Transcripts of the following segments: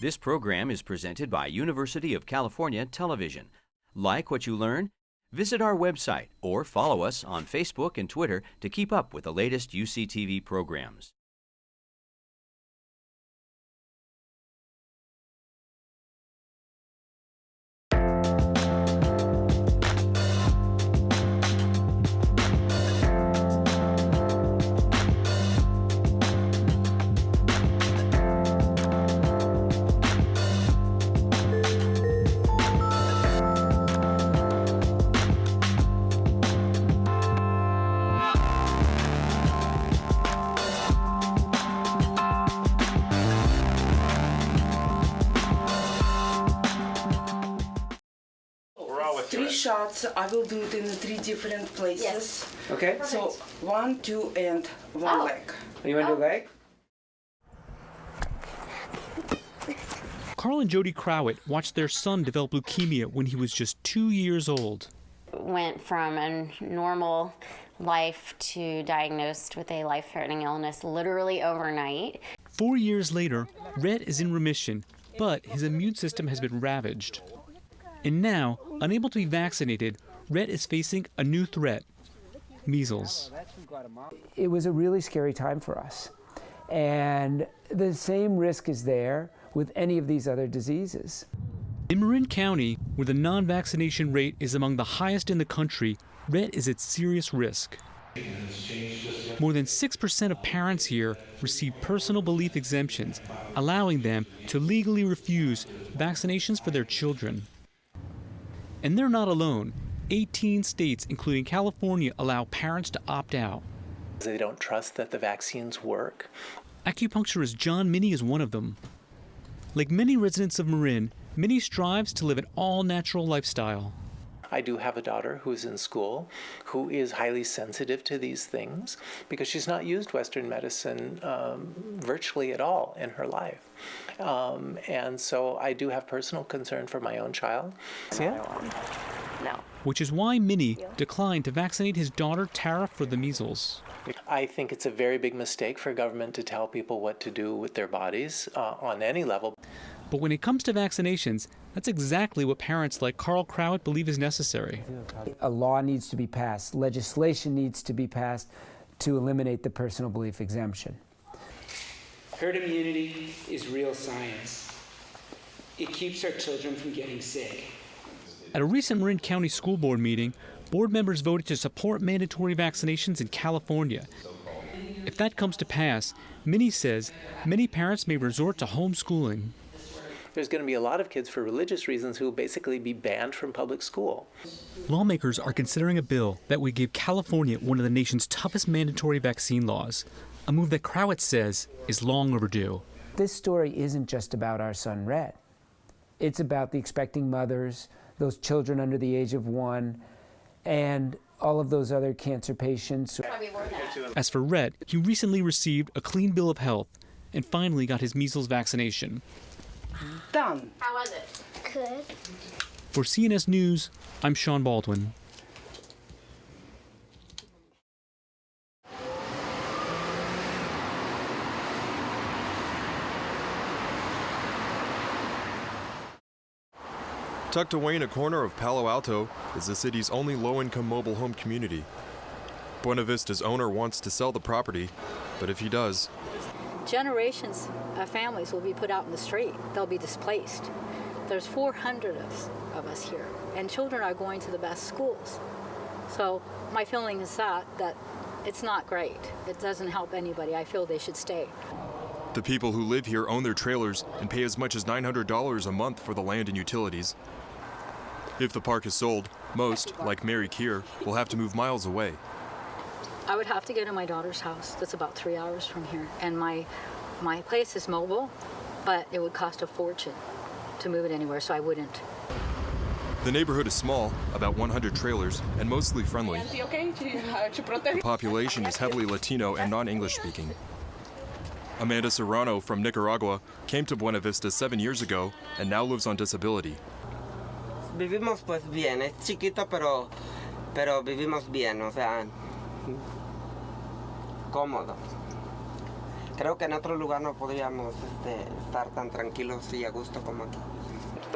This program is presented by University of California Television. Like what you learn? Visit our website or follow us on Facebook and Twitter to keep up with the latest UCTV programs. Three shots. I will do it in 3 different places. Yes. Okay. So 1, 2, and 1 leg. You want to do leg? Carl and Jody Crowett watched their son develop leukemia when he was just 2 years old. Went from a normal life to diagnosed with a life-threatening illness literally overnight. 4 years later, Rhett is in remission, but his immune system has been ravaged. And now, unable to be vaccinated, Rhett is facing a new threat: measles. It was a really scary time for us. And the same risk is there with any of these other diseases. In Marin County, where the non-vaccination rate is among the highest in the country, Rhett is at serious risk. More than 6% of parents here receive personal belief exemptions, allowing them to legally refuse vaccinations for their children. And they're not alone. 18 states, including California, allow parents to opt out. They don't trust that the vaccines work. Acupuncturist John Minnie is one of them. Like many residents of Marin, Minnie strives to live an all-natural lifestyle. I do have a daughter who's in school who is highly sensitive to these things because she's not used Western medicine virtually at all in her life. And so I do have personal concern for my own child. Yeah. No. Which is why Minnie declined to vaccinate his daughter Tara for the measles. I think it's a very big mistake for government to tell people what to do with their bodies on any level. But when it comes to vaccinations, that's exactly what parents like Carl Crowett believe is necessary. A law needs to be passed, legislation needs to be passed to eliminate the personal belief exemption. Herd immunity is real science. It keeps our children from getting sick. At a recent Marin County School Board meeting, board members voted to support mandatory vaccinations in California. If that comes to pass, Minnie says many parents may resort to homeschooling. There's going to be a lot of kids for religious reasons who will basically be banned from public school. Lawmakers are considering a bill that would give California one of the nation's toughest mandatory vaccine laws, a move that Crowett says is long overdue. This story isn't just about our son Rhett. It's about the expecting mothers, those children under the age of 1, and all of those other cancer patients. As for Rhett, he recently received a clean bill of health and finally got his measles vaccination. Done. How was it? Good. For CNS News, I'm Sean Baldwin. Tucked away in a corner of Palo Alto is the city's only low-income mobile home community. Buena Vista's owner wants to sell the property, but if he does, generations of families will be put out in the street. They'll be displaced. There's 400 of us here, and children are going to the best schools. So my feeling is that it's not great. It doesn't help anybody. I feel they should stay. the people who live here own their trailers and pay as much as $900 a month for the land and utilities. If the park is sold, most, like Mary Keir, will have to move miles away. I would have to go to my daughter's house. That's about 3 hours from here. And my place is mobile, but it would cost a fortune to move it anywhere, so I wouldn't. The neighborhood is small, about 100 trailers, and mostly friendly. The population is heavily Latino and non-English speaking. Amanda Serrano from Nicaragua came to Buena Vista 7 years ago and now lives on disability. Vivimos pues bien, es chiquito pero vivimos bien, o sea, cómodo. Creo que en otro lugar no podríamos estar tan tranquilos y a gusto como aquí.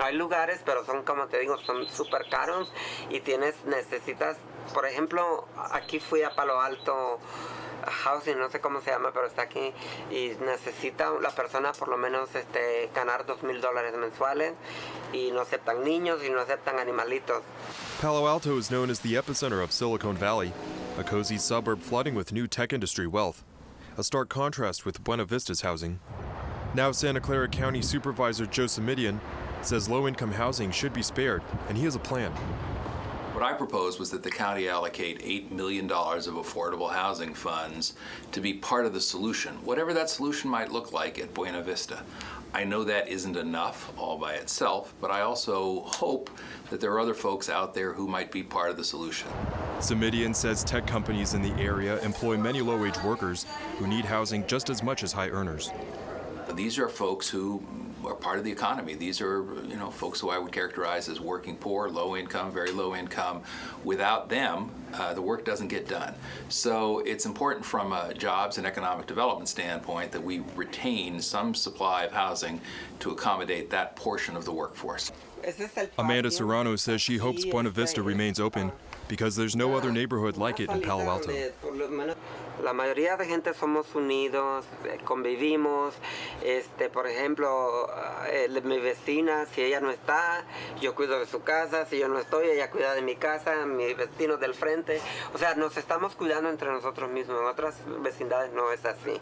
Hay lugares, pero son, como te digo, son súper caros y necesitas, por ejemplo, aquí fui a Palo Alto Housing, no sé cómo se llama, pero está aquí, y necesita la persona por lo menos ganar $2,000 mensuales, y no aceptan niños y no aceptan animalitos. Palo Alto is known as the epicenter of Silicon Valley, a cozy suburb flooding with new tech industry wealth, a stark contrast with Buena Vista's housing. Now Santa Clara County Supervisor Joe Simidian says low-income housing should be spared, and he has a plan. What I proposed was that the county allocate $8 million of affordable housing funds to be part of the solution, whatever that solution might look like at Buena Vista. I know that isn't enough all by itself, but I also hope that there are other folks out there who might be part of the solution. Simidian says tech companies in the area employ many low-wage workers who need housing just as much as high earners. These are folks who are part of the economy. These are, folks who I would characterize as working poor, low income, very low income. Without them, the work doesn't get done. So it's important from a jobs and economic development standpoint that we retain some supply of housing to accommodate that portion of the workforce. Amanda Serrano says she hopes Buena Vista remains open because there's no other neighborhood like it in Palo Alto. La mayoría de gente somos unidos, convivimos. Por ejemplo, mi vecina, si ella no está, yo cuido de su casa. Si yo no estoy, ella cuida de mi casa, mi vecino del frente. O sea, nos estamos cuidando entre nosotros mismos. En otras vecindades no es así.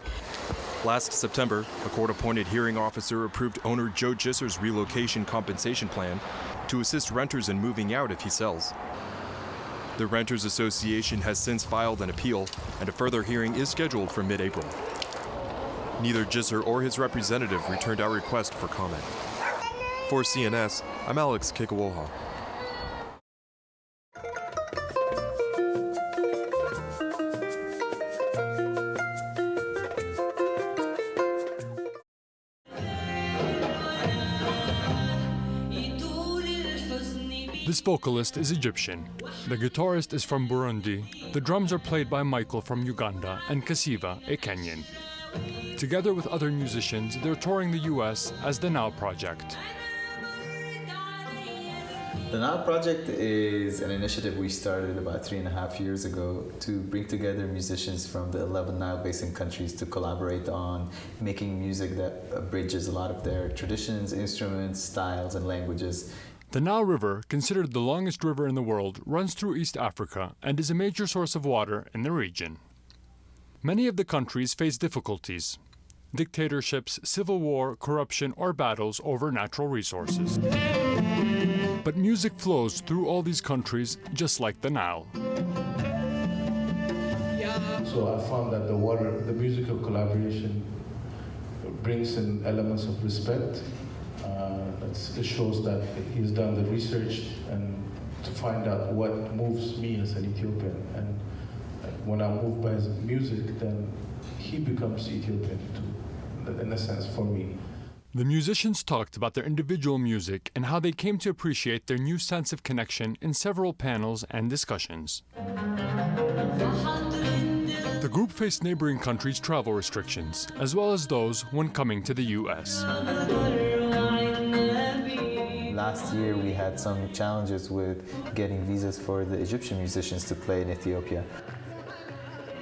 Last September, a court-appointed hearing officer approved owner Joe Gisser's relocation compensation plan to assist renters in moving out if he sells. The Renters Association has since filed an appeal, and a further hearing is scheduled for mid-April. Neither Gisser or his representative returned our request for comment. For CNS, I'm Alex Kikawoha. This vocalist is Egyptian. The guitarist is from Burundi. The drums are played by Michael from Uganda and Kasiva, a Kenyan. Together with other musicians, they're touring the US as the Nile Project. The Nile Project is an initiative we started about 3.5 years ago to bring together musicians from the 11 Nile Basin countries to collaborate on making music that bridges a lot of their traditions, instruments, styles, and languages. The Nile River, considered the longest river in the world, runs through East Africa and is a major source of water in the region. Many of the countries face difficulties: dictatorships, civil war, corruption, or battles over natural resources. But music flows through all these countries just like the Nile. So I found that the musical collaboration brings in elements of respect. It shows that he's done the research and to find out what moves me as an Ethiopian. And when I'm moved by his music, then he becomes Ethiopian too, in a sense, for me. The musicians talked about their individual music and how they came to appreciate their new sense of connection in several panels and discussions. The group faced neighboring countries' travel restrictions, as well as those when coming to the U.S. Last year we had some challenges with getting visas for the Egyptian musicians to play in Ethiopia.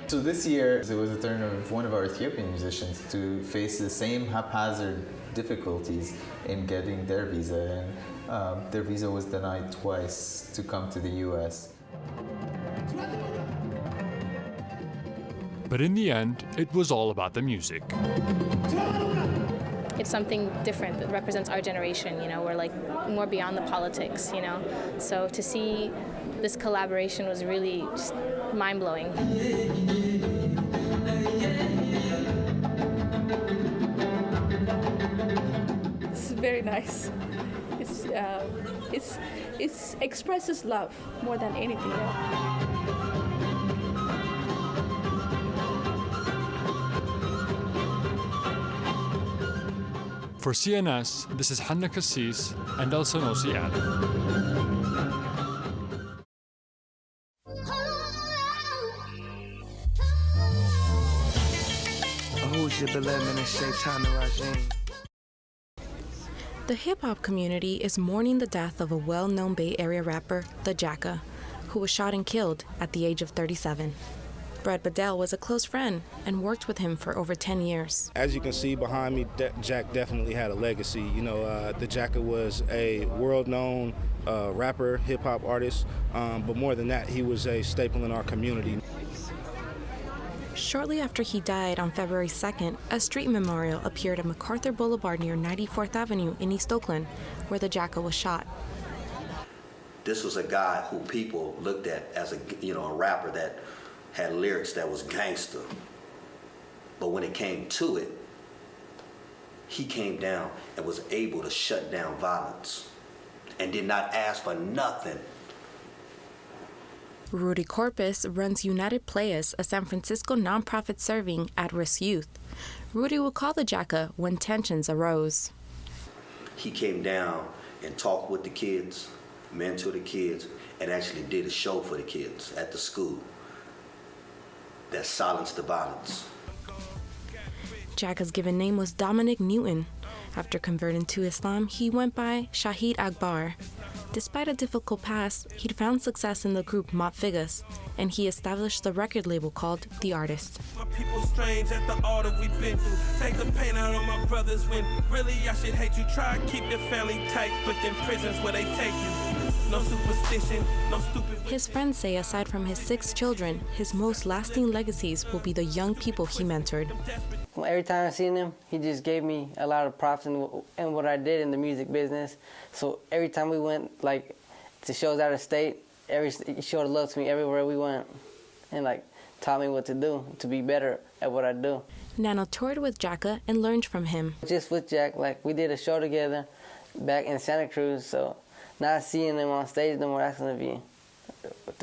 So this year it was the turn of one of our Ethiopian musicians to face the same haphazard difficulties in getting their visa, and their visa was denied twice to come to the US. But in the end, it was all about the music. It's something different that represents our generation, we're like more beyond the politics, So to see this collaboration was really just mind-blowing. It's very nice. It expresses love more than anything else. For CNS, this is Hanna Cassis and El Sanosi Adam. The hip-hop community is mourning the death of a well-known Bay Area rapper, the Jacka, who was shot and killed at the age of 37. Brad Bedell was a close friend and worked with him for over 10 years. As you can see behind me, Jack definitely had a legacy. You know, the Jacka was a world-known rapper, hip-hop artist, but more than that, he was a staple in our community. Shortly after he died on February 2nd, a street memorial appeared at MacArthur Boulevard near 94th Avenue in East Oakland, where the Jacka was shot. This was a guy who people looked at as a rapper that had lyrics that was gangster. But when it came to it, he came down and was able to shut down violence and did not ask for nothing. Rudy Corpus runs United Players, a San Francisco nonprofit serving at-risk youth. Rudy would call the Jacka when tensions arose. He came down and talked with the kids, mentored the kids, and actually did a show for the kids at the school that silenced the violence. Jacka's given name was Dominic Newton. After converting to Islam, he went by Shahid Akbar. Despite a difficult past, he'd found success in the group Mott Figas, and he established the record label called The Artist. My people strange at the order we've been through. Take the pain out on my brothers when really I should hate you. Try to keep your family tight, but in prisons where they take you. No superstition, no stupid. His friends say aside from his 6 children, his most lasting legacies will be the young people he mentored. Well, every time I seen him, he just gave me a lot of props in what I did in the music business. So every time we went to shows out of state, he showed love to me everywhere we went, and taught me what to do to be better at what I do. Nano toured with Jacka and learned from him. Just with Jack, we did a show together back in Santa Cruz. So not seeing him on stage no more, that's gonna be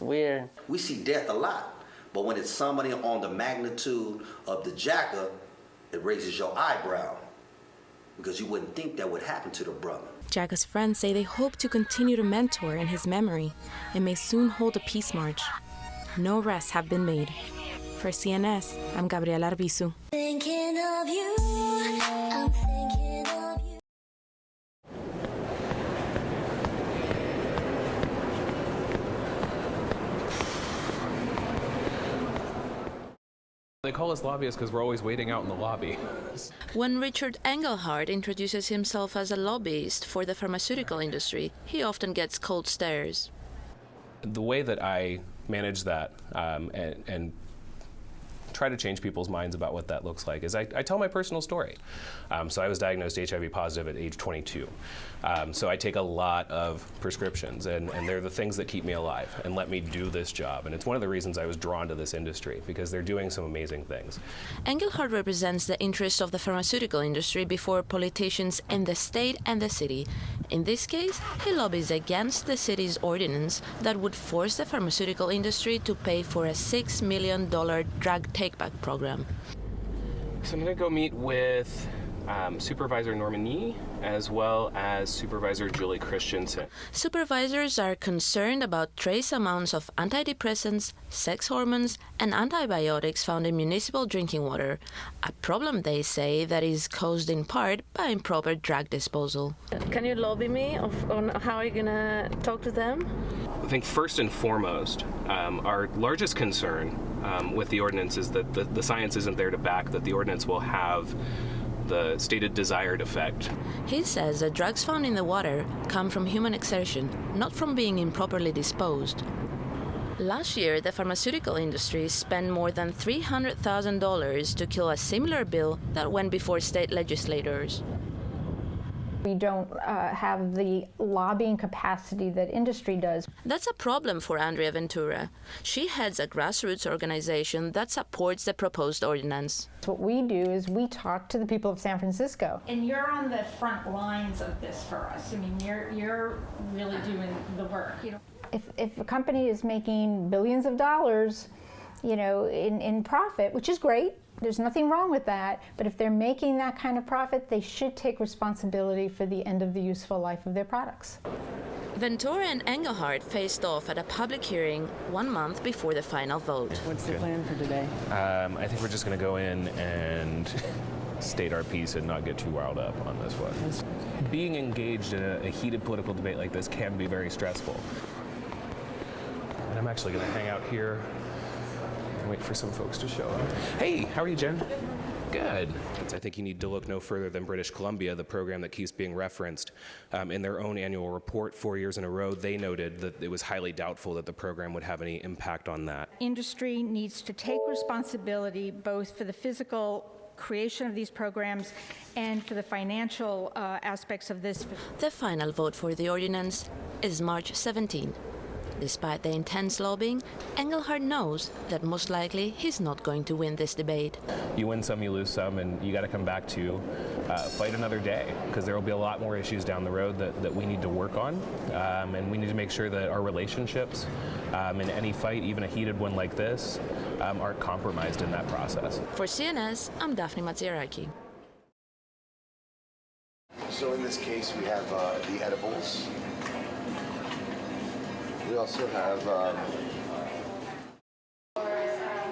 weird. We see death a lot, but when it's somebody on the magnitude of the Jacka, it raises your eyebrow because you wouldn't think that would happen to the brother. Jacka's friends say they hope to continue to mentor in his memory and may soon hold a peace march. No arrests have been made. For CNS, I'm Gabriela Arbizu. Thinking of you, I'm thinking of you. They call us lobbyists because we're always waiting out in the lobby. When Richard Engelhardt introduces himself as a lobbyist for the pharmaceutical industry, he often gets cold stares. The way that I manage that and try to change people's minds about what that looks like is I tell my personal story. So I was diagnosed HIV positive at age 22. So I take a lot of prescriptions, and they're the things that keep me alive and let me do this job. And it's one of the reasons I was drawn to this industry, because they're doing some amazing things. Engelhardt represents the interests of the pharmaceutical industry before politicians in the state and the city. In this case, he lobbies against the city's ordinance that would force the pharmaceutical industry to pay for a $6 million drug take-back program. So I'm going to go meet with Supervisor Norman Yee as well as Supervisor Julie Christensen. Supervisors are concerned about trace amounts of antidepressants, sex hormones, and antibiotics found in municipal drinking water, a problem they say that is caused in part by improper drug disposal. Can you lobby me on how are you going to talk to them? I think first and foremost, our largest concern with the ordinance is that the science isn't there to back that the ordinance will have the stated desired effect. He says that drugs found in the water come from human exertion, not from being improperly disposed. Last year, the pharmaceutical industry spent more than $300,000 to kill a similar bill that went before state legislators. We don't have the lobbying capacity that industry does. That's a problem for Andrea Ventura. She heads a grassroots organization that supports the proposed ordinance. What we do is we talk to the people of San Francisco. And you're on the front lines of this for us. I mean, you're really doing the work. If a company is making billions of dollars, in profit, which is great, there's nothing wrong with that, but if they're making that kind of profit, they should take responsibility for the end of the useful life of their products. Ventura and Engelhardt faced off at a public hearing 1 month before the final vote. What's the plan for today? I think we're just going to go in and state our piece and not get too riled up on this one. Being engaged in a heated political debate like this can be very stressful. And I'm actually going to hang out here and wait for some folks to show up. Hey, how are you, Jen? Good. I think you need to look no further than British Columbia, the program that keeps being referenced. In their own annual report 4 years in a row, they noted that it was highly doubtful that the program would have any impact on that. Industry needs to take responsibility both for the physical creation of these programs and for the financial aspects of this. The final vote for the ordinance is March 17. Despite the intense lobbying, Engelhardt knows that most likely he's not going to win this debate. You win some, you lose some, and you got to come back to fight another day, because there will be a lot more issues down the road that we need to work on, and we need to make sure that our relationships in any fight, even a heated one like this, aren't compromised in that process. For CNS, I'm Daphne Matsiaraki. So in this case, we have the edibles. We also have...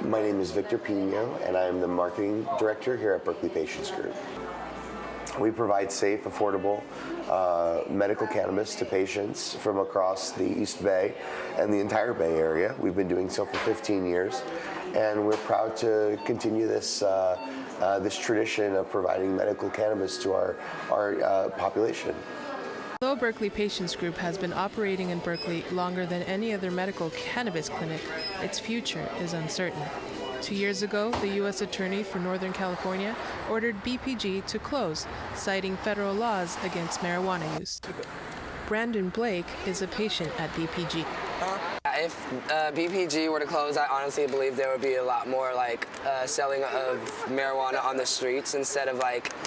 My name is Victor Pino, and I am the marketing director here at Berkeley Patients Group. We provide safe, affordable medical cannabis to patients from across the East Bay and the entire Bay Area. We've been doing so for 15 years, and we're proud to continue this this tradition of providing medical cannabis to our population. Although Berkeley Patients Group has been operating in Berkeley longer than any other medical cannabis clinic, its future is uncertain. 2 years ago, the U.S. Attorney for Northern California ordered BPG to close, citing federal laws against marijuana use. Brandon Blake is a patient at BPG. If BPG were to close, I honestly believe there would be a lot more selling of marijuana on the streets instead of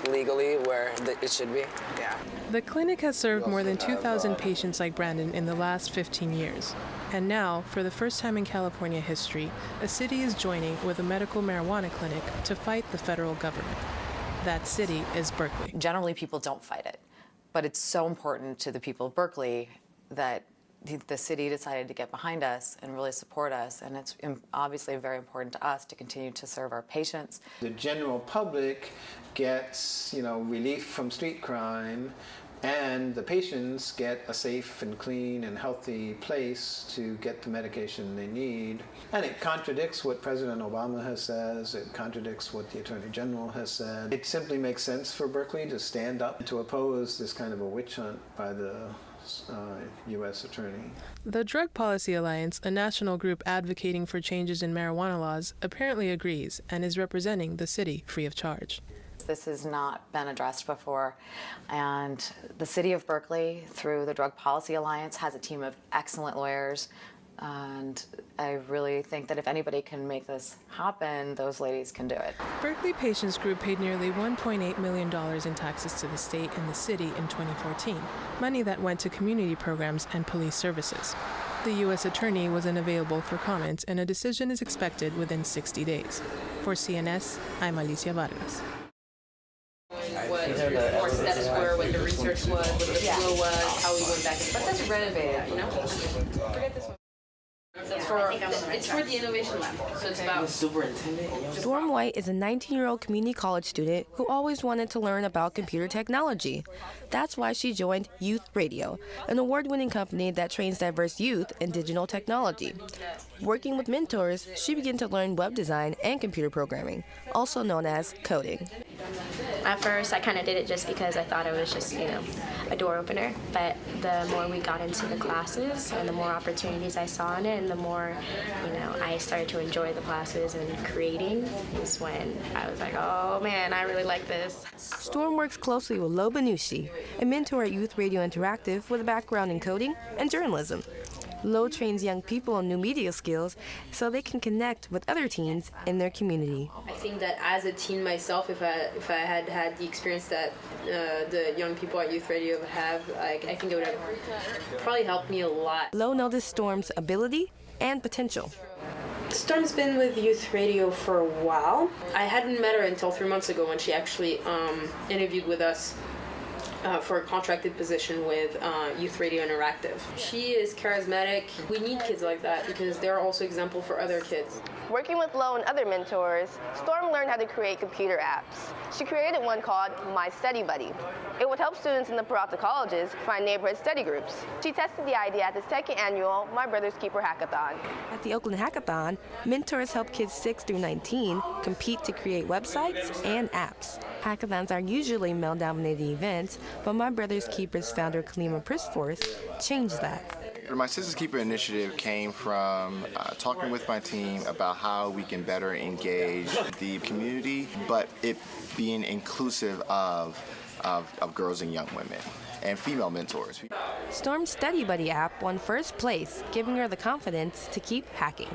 legally where it should be. Yeah. The clinic has served more than 2,000 patients like Brandon in the last 15 years. And now, for the first time in California history, a city is joining with a medical marijuana clinic to fight the federal government. That city is Berkeley. Generally, people don't fight it, but it's so important to the people of Berkeley that the city decided to get behind us and really support us, and it's obviously very important to us to continue to serve our patients. The general public gets, relief from street crime, and the patients get a safe and clean and healthy place to get the medication they need. And it contradicts what President Obama has said, it contradicts what the Attorney General has said. It simply makes sense for Berkeley to stand up to oppose this kind of a witch hunt by the U.S. Attorney. The Drug Policy Alliance, a national group advocating for changes in marijuana laws, apparently agrees and is representing the city free of charge. This has not been addressed before, and the city of Berkeley, through the Drug Policy Alliance, has a team of excellent lawyers, and I really think that if anybody can make this happen, those ladies can do it. Berkeley Patients Group paid nearly $1.8 million in taxes to the state and the city in 2014, money that went to community programs and police services. The U.S. Attorney was unavailable for comment, and a decision is expected within 60 days. For CNS, I'm Alicia Vargas. What more steps were, what the research was, what the flow was, how we went back and forth. But that's renovated, Forget this one. It's for the Innovation Lab, so it's about... Storm White is a 19-year-old community college student who always wanted to learn about computer technology. That's why she joined Youth Radio, an award-winning company that trains diverse youth in digital technology. Working with mentors, she began to learn web design and computer programming, also known as coding. At first, I kind of did it just because I thought it was just, a door opener. But the more we got into the classes and the more opportunities I saw in it and the more, I started to enjoy the classes and creating is when I was like, oh man, I really like this. Storm works closely with Lo Benushi, a mentor at Youth Radio Interactive with a background in coding and journalism. Lo trains young people on new media skills so they can connect with other teens in their community. I think that as a teen myself, if I had had the experience that the young people at Youth Radio have, I think it would have probably helped me a lot. Lo noticed Storm's ability and potential. Storm's been with Youth Radio for a while. I hadn't met her until 3 months ago when she actually interviewed with us. for a contracted position with Youth Radio Interactive. She is charismatic. We need kids like that because they're also example for other kids. Working with Lo and other mentors, Storm learned how to create computer apps. She created one called My Study Buddy. It would help students in the Peralta colleges find neighborhood study groups. She tested the idea at the second annual My Brother's Keeper Hackathon. At the Oakland Hackathon, mentors help kids 6 through 19 compete to create websites and apps. Hackathons are usually male-dominated events, but My Brother's Keeper's founder, Kalima Prisforth, changed that. My Sisters Keeper initiative came from talking with my team about how we can better engage the community, but it being inclusive of girls and young women and female mentors. Storm's Study Buddy app won first place, giving her the confidence to keep hacking.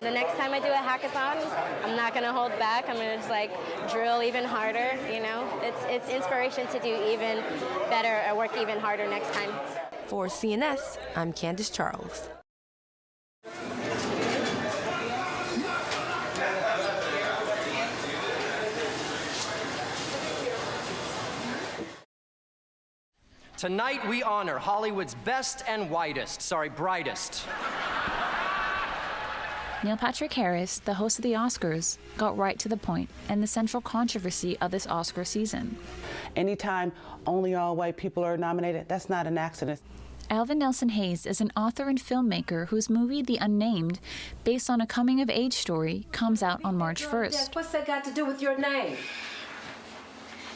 The next time I do a hackathon, I'm not going to hold back. I'm going to just like drill even harder, you know. It's inspiration to do even better or work even harder next time. For CNS, I'm Candace Charles. Tonight we honor Hollywood's best and brightest. Neil Patrick Harris, the host of the Oscars, got right to the point and the central controversy of this Oscar season. Anytime only all white people are nominated, that's not an accident. Alvin Nelson Hayes is an author and filmmaker whose movie The Unnamed, based on a coming-of-age story, comes out on March 1st. What's that got to do with your name?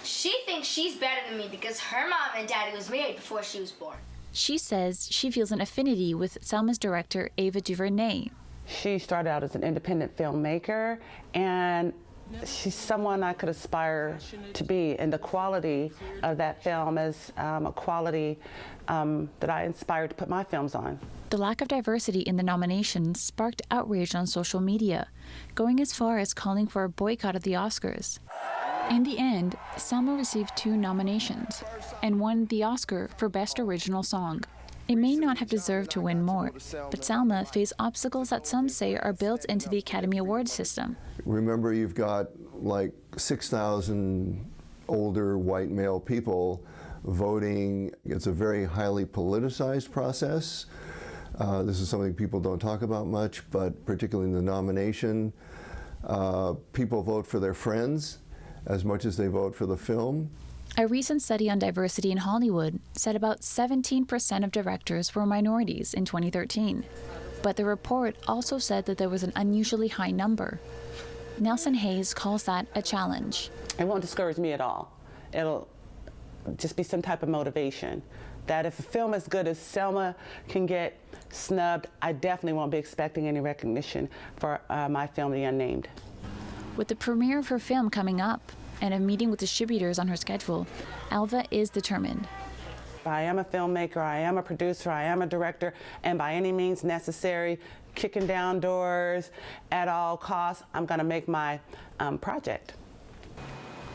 She thinks she's better than me because her mom and daddy was married before she was born. She says she feels an affinity with Selma's director, Ava DuVernay. She started out as an independent filmmaker, and she's someone I could aspire to be, and the quality of that film is a quality that I inspired to put my films on. The lack of diversity in the nominations sparked outrage on social media, going as far as calling for a boycott of the Oscars. In the end, Selma received 2 nominations and won the Oscar for Best Original Song. It may not have deserved to win more, but Selma faced obstacles that some say are built into the Academy Awards system. Remember, you've got like 6,000 older white male people voting. It's a very highly politicized process. This is something people don't talk about much, but particularly in the nomination, people vote for their friends as much as they vote for the film. A recent study on diversity in Hollywood said about 17% of directors were minorities in 2013. But the report also said that there was an unusually high number. Nelson Hayes calls that a challenge. It won't discourage me at all. It'll just be some type of motivation. That if a film as good as Selma can get snubbed, I definitely won't be expecting any recognition for my film, The Unnamed. With the premiere of her film coming up and a meeting with distributors on her schedule, Alva is determined. I am a filmmaker, I am a producer, I am a director, and by any means necessary, kicking down doors at all costs, I'm going to make my project.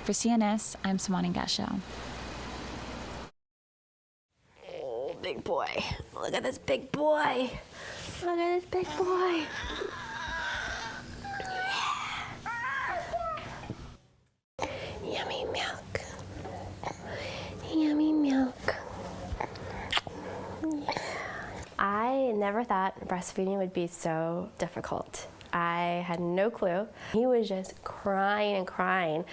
For CNS, I'm Samani Gashel. Oh, big boy. Look at this big boy. Look at this big boy. Yummy milk. Yummy milk. I never thought breastfeeding would be so difficult. I had no clue. He was just crying and crying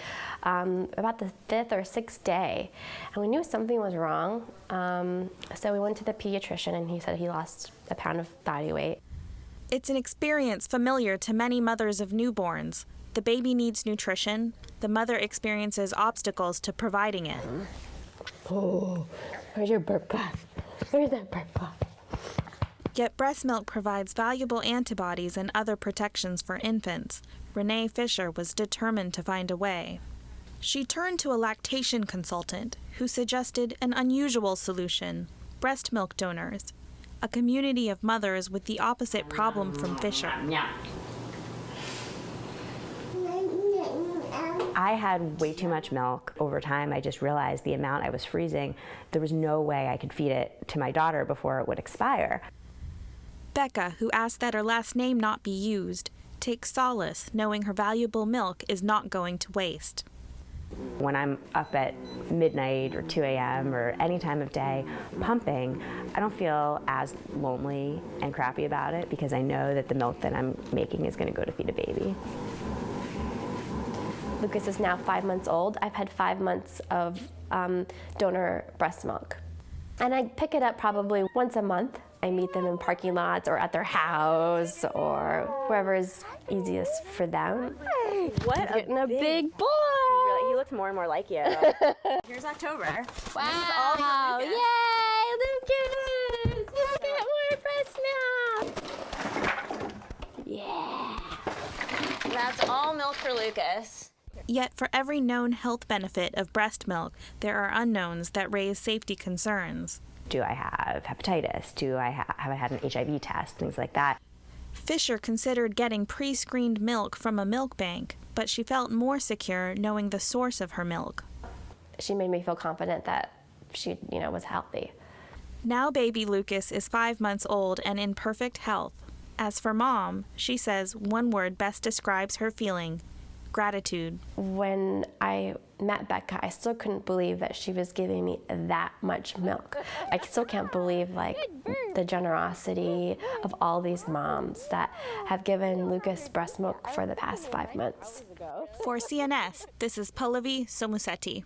about the 5th or 6th day. And we knew something was wrong. So we went to the pediatrician and he said he lost a pound of body weight. It's an experience familiar to many mothers of newborns. The baby needs nutrition. The mother experiences obstacles to providing it. Oh, where's your burp cloth? Where's that burp cloth? Yet breast milk provides valuable antibodies and other protections for infants. Renee Fisher was determined to find a way. She turned to a lactation consultant who suggested an unusual solution: breast milk donors, a community of mothers with the opposite problem from Fisher. I had way too much milk. Over time, I just realized the amount I was freezing. There was no way I could feed it to my daughter before it would expire. Becca, who asked that her last name not be used, takes solace knowing her valuable milk is not going to waste. When I'm up at midnight or 2 a.m. or any time of day pumping, I don't feel as lonely and crappy about it because I know that the milk that I'm making is going to go to feed a baby. Lucas is now 5 months old. I've had 5 months of donor breast milk. And I pick it up probably once a month. I meet them in parking lots or at their house or wherever is easiest for them. What a big boy! He looks more and more like you. Here's October. Wow! Yay, Lucas! You get more breast milk! Yeah! That's all milk for Lucas. Yet for every known health benefit of breast milk, there are unknowns that raise safety concerns. Do I have hepatitis? Have I had an HIV test? Things like that. Fisher considered getting pre-screened milk from a milk bank, but she felt more secure knowing the source of her milk. She made me feel confident that she, was healthy. Now baby Lucas is 5 months old and in perfect health. As for Mom, she says one word best describes her feeling: gratitude. When I met Becca, I still couldn't believe that she was giving me that much milk. I still can't believe the generosity of all these moms that have given Lucas breast milk for the past 5 months. For CNS, this is Pallavi Somusetti.